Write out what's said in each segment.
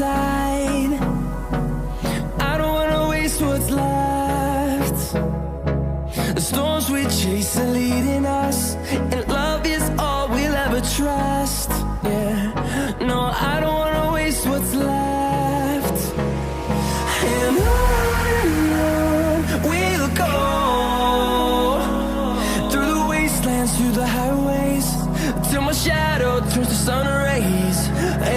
inside. I don't wanna waste what's left. The storms we chase are leading us, and love is all we'll ever trust. Yeah, no, I don't wanna waste what's left. And on we'll go, through the wastelands, through the highways, till my shadow turns to sun rays.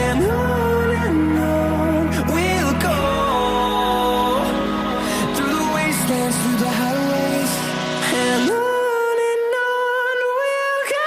And on we'll go, through the wastelands, through the highways, and on we'll go.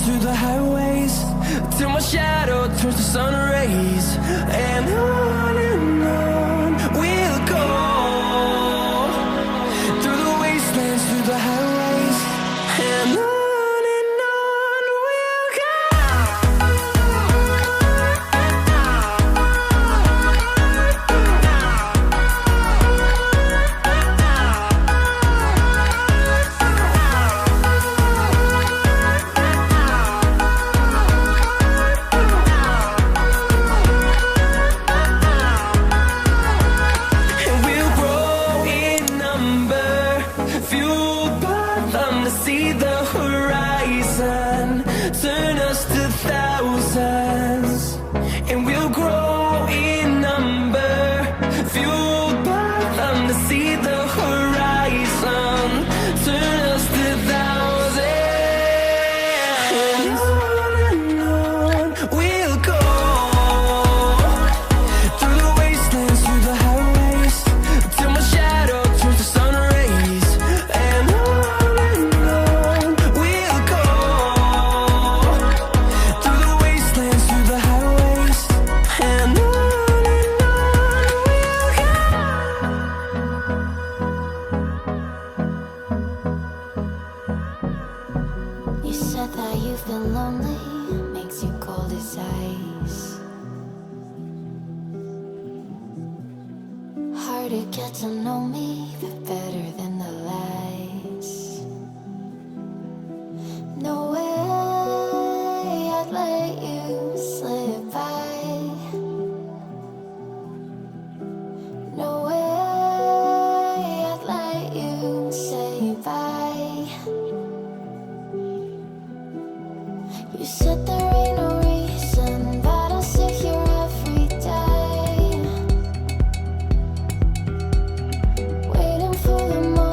Through the highways, till my shadow turns to sun rays. And on we'll go, through the wastelands, through the highways, and on we'll go. See the horizon, turn us to thousands, and we'll grow in number, fueled by them to see the horizon, turn us to thousands, and on we'll go, through the wastelands, through the highways, till my shadow turns to sun rays. And you said that you've been lonely, makes you cold as ice. Hard to get to know me, but better than the lights. No way I'd let you slip by. No way I'd let you say bye. You said there ain't no reason, but I'll sit here every day, waiting for the moment.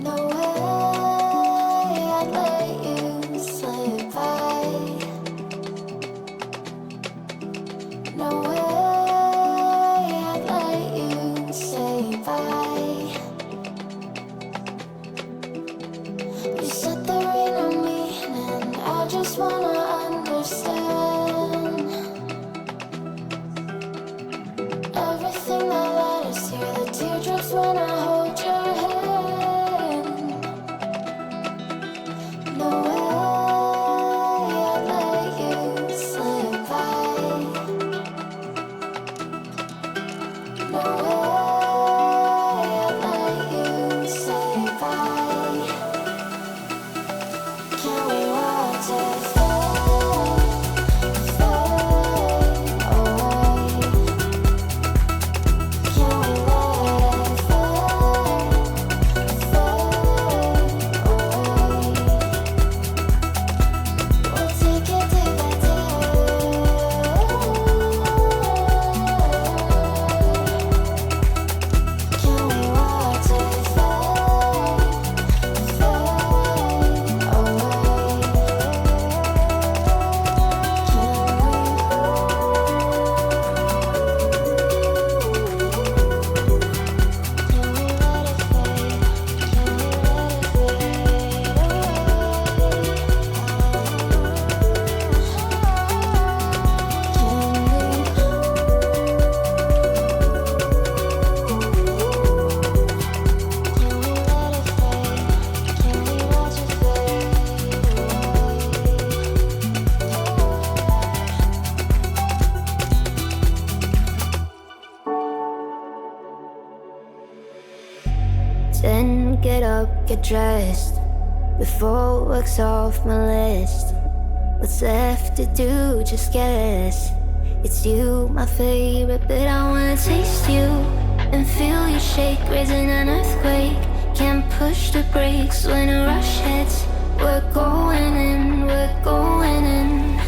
No way I'd let you slip by. No way I'd let you say bye. You set the ring on me, and I just wanna understand everything that led us here. The teardrops when I hold your hand. No way I'd let you slip by. No way I'd let you say bye. Can we watch it fade, fade away? Can we let it fade, fade away? We'll take it day by day. Can we watch it fade, fade away? Then get up, get dressed before work's off my list. What's left to do, just guess. It's you, my favorite, but I wanna taste you and feel you shake, raising an earthquake. Can't push the brakes when a rush hits. We're going in, we're going in.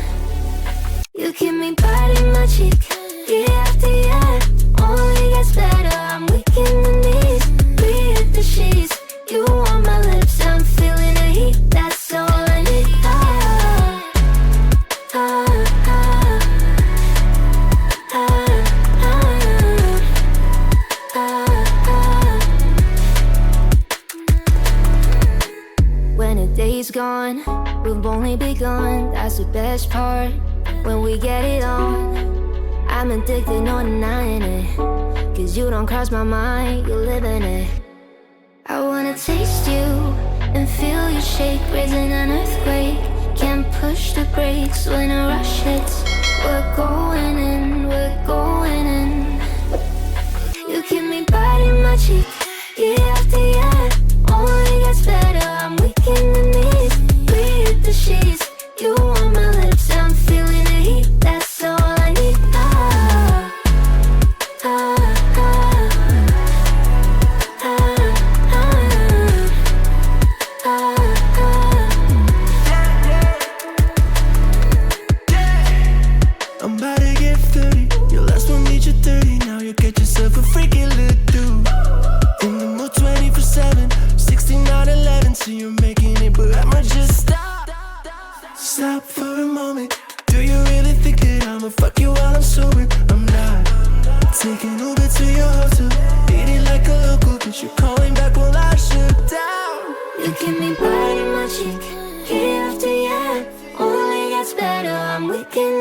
You keep me biting my cheek, year after year. Only gets better, I'm weak in the knees. We hit the sheets, you on my lips, I'm feeling the heat. That's all I need. When a day's gone, we've only begun. That's the best part, when we get it on. I'm addicted, no denying it. Cause you don't cross my mind, you live in it. I wanna taste you and feel you shake, raising an earthquake. Can't push the brakes when a rush hits. We're going in, we're going in. You keep me biting my cheek, year after year. Only gets better, I'm weak in the knees. We hit the sheets, you on my lips, I'm feeling the heat. That's all I need. I'm about to get 30. Your last one made you 30. Now you get yourself a freaky little dude. In the mood 24/7, 16/11. So you're making it, but I'ma just stop. Stop for a moment. Do you really think that I'ma fuck you while I'm sober? I'm not. Taking Uber to your hotel, eating like a local, but you're calling back while I shut down. You keep me biting my cheek, year after year. Only gets better, I'm weak in